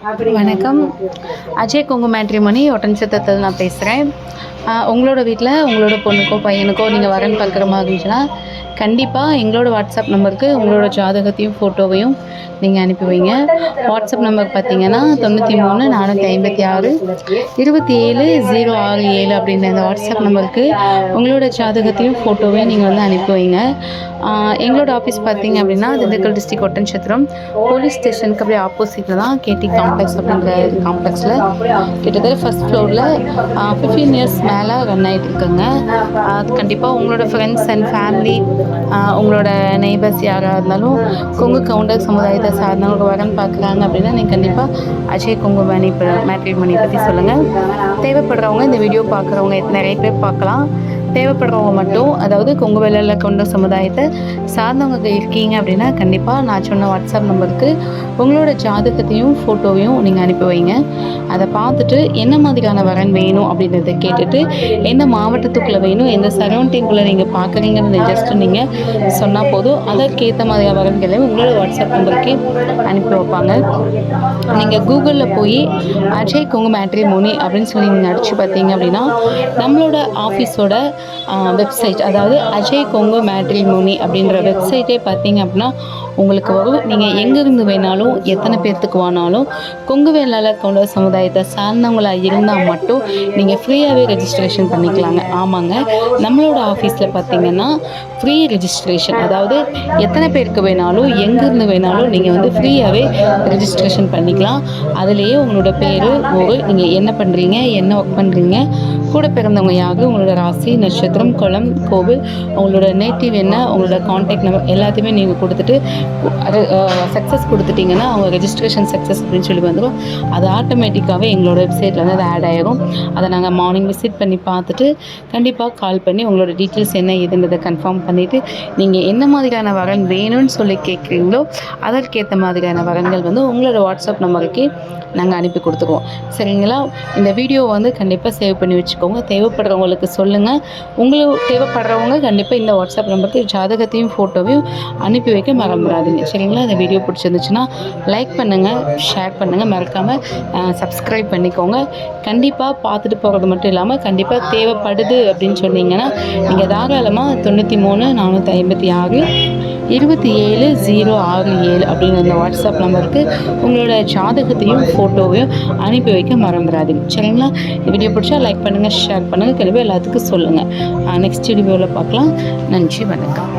வணக்கம். அஜய் கொங்கு மேட்ரிமோனி ஒட்டன்சத்திரத்தில் நான் பேசுகிறேன். உங்களோட வீட்டில் உங்களோட பொண்ணுக்கோ பையனுக்கோ நீங்கள் வரன் பார்க்குற மாதிரி இருந்துச்சுன்னா கண்டிப்பாக எங்களோட வாட்ஸ்அப் நம்பருக்கு உங்களோட ஜாதகத்தையும் ஃபோட்டோவையும் நீங்கள் அனுப்பி வைங்க. வாட்ஸ்அப் நம்பர் பார்த்தீங்கன்னா 93 456 27 067 அப்படின்ற அந்த வாட்ஸ்அப் நம்பருக்கு உங்களோட ஜாதகத்தையும் ஃபோட்டோவையும் நீங்கள் வந்து அனுப்பி வைங்க. எங்களோட ஆஃபீஸ் பார்த்தீங்க அப்படின்னா திண்டுக்கல் டிஸ்ட்ரிக்ட் ஒட்டன்சத்திரம் போலீஸ் ஸ்டேஷனுக்கு அப்படியே ஆப்போசிட்டில் தான் கேடி காம்ப்ளெக்ஸ் அப்படின்ற காம்ப்ளெக்ஸில் கிட்டத்தட்ட ஃபஸ்ட் ஃப்ளோரில் 15 இயர்ஸ் மேலே ரன் ஆகிட்டு இருக்குங்க. அது கண்டிப்பாக உங்களோட ஃப்ரெண்ட்ஸ் அண்ட் ஃபேமிலி, உங்களோட நெய்பர்ஸ் யாராக இருந்தாலும் கொங்கு கவுண்டர் சமுதாயத்தை சார்ந்தவங்க வரன்னு பார்க்குறாங்க அப்படின்னா நீங்கள் கண்டிப்பாக அஜய் கொங்கு மேட்ரிமோனி பற்றி சொல்லுங்கள். தேவைப்படுறவங்க இந்த வீடியோ பார்க்குறவங்க நிறைய பேர் பார்க்கலாம். தேவைப்படுறவங்க மட்டும், அதாவது கொங்கு வெள்ளாள கவுண்டர் சமுதாயத்தை சார்ந்தவங்க இருக்கீங்க அப்படின்னா கண்டிப்பாக நான் சொன்ன வாட்ஸ்அப் நம்பருக்கு உங்களோட ஜாதகத்தையும் ஃபோட்டோவையும் நீங்கள் அனுப்பி வைங்க. அதை பார்த்துட்டு என்ன மாதிரியான வரன் வேணும் அப்படின்றத கேட்டுட்டு எந்த மாவட்டத்துக்குள்ளே வேணும், எந்த சரௌண்டிங்குள்ளே நீங்கள் பார்க்குறீங்கன்னு ஜஸ்ட்டு நீங்கள் சொன்னால் போதும். அதற்கேற்ற மாதிரியான வரன்களை உங்களோட வாட்ஸ்அப் நம்பருக்கு அனுப்பி வைப்பாங்க. நீங்கள் கூகுளில் போய் அஜய் கொங்கு மேட்ரிமோனி அப்படின்னு சொல்லி நீங்கள் அடித்து பார்த்தீங்க அப்படின்னா நம்மளோட ஆஃபீஸோட வெப்சைட், அதாவது அஜய் கொங்கு மேட்ரிமோனி அப்படின்ற வெப்சைட்டே பார்த்தீங்க அப்படின்னா உங்களுக்கு வரும். நீங்கள் எங்கேருந்து வேணாலும் எத்தனை பேர்த்துக்கு வேணாலும் கொங்கு வேளாளர் கவுண்டர் சமுதாயத்தை சார்ந்தவங்களாக இருந்தால் மட்டும் நீங்கள் ஃப்ரீயாகவே ரெஜிஸ்ட்ரேஷன் பண்ணிக்கலாங்க. ஆமாங்க, நம்மளோட ஆஃபீஸில் பார்த்தீங்கன்னா ஃப்ரீ ரெஜிஸ்ட்ரேஷன், அதாவது எத்தனை பேருக்கு வேணாலும் எங்கேருந்து வேணாலும் நீங்கள் வந்து ஃப்ரீயாகவே ரெஜிஸ்ட்ரேஷன் பண்ணிக்கலாம். அதுலேயே உங்களோட பேர், ஊர், நீங்கள் என்ன பண்ணுறீங்க, என்ன ஒர்க் பண்ணுறீங்க, கூட பிறந்தவங்க யாரு, உங்களோட ராசி, நட்சத்திரம், குளம், கோவில், உங்களோட நேட்டிவ் என்ன, உங்களோட கான்டாக்ட் நம்பர் எல்லாத்தையுமே நீங்கள் கொடுத்துட்டு அது சக்ஸஸ் கொடுத்துட்டிங்கன்னா அவங்க ரெஜிஸ்ட்ரேஷன் சக்ஸஸ் அப்படின்னு சொல்லி வந்துடும். அது ஆட்டோமேட்டிக்காகவே எங்களோட வெப்சைட்டில் வந்து அது ஆட் ஆகிரும். அதை நாங்கள் மார்னிங் விசிட் பண்ணி பார்த்துட்டு கண்டிப்பாக கால் பண்ணி உங்களோட டீட்டெயில்ஸ் என்ன ஏதுன்றதை கன்ஃபார்ம் பண்ணிவிட்டு நீங்கள் என்ன மாதிரியான வரன் வேணும்னு சொல்லி கேட்குறீங்களோ அதற்கேற்ற மாதிரியான வரன்கள் வந்து உங்களோட வாட்ஸ்அப் நம்பருக்கு நாங்கள் அனுப்பி கொடுத்துருவோம். சரிங்களா? இந்த வீடியோ வந்து கண்டிப்பாக சேவ் பண்ணி வச்சுக்கோங்க. தேவைப்படுறவங்களுக்கு சொல்லுங்கள். உங்களுக்கு தேவைப்படுறவங்க கண்டிப்பாக இந்த வாட்ஸ்அப் நம்பருக்கு ஜாதகத்தையும் ஃபோட்டோவையும் அனுப்பி வைக்க மறந்துடாதீங்க. சரிங்களா? இந்த வீடியோ பிடிச்சிருந்துச்சுன்னா லைக் பண்ணுங்கள், ஷேர் பண்ணுங்கள், மறக்காமல் சப்ஸ்கிரைப் பண்ணிக்கோங்க. கண்டிப்பாக பார்த்துட்டு போகிறது மட்டும் இல்லாமல் கண்டிப்பாக தேவைப்படுது அப்படின்னு சொன்னீங்கன்னா நீங்கள் தாராளமாக 93 456 27 067 அப்படின்னு அந்த வாட்ஸ்அப் நம்பருக்கு உங்களோட ஜாதகத்தையும் ஃபோட்டோவையும் அனுப்பி வைக்க மறந்துடாதீங்க. சரிங்களா? இந்த வீடியோ பிடிச்சா லைக் பண்ணுங்கள், ஷேர் பண்ணுங்கள், கண்டிப்பாக எல்லாத்துக்கும் சொல்லுங்கள். நெக்ஸ்ட் வீடியோவில் பார்க்கலாம். நன்றி, வணக்கம்.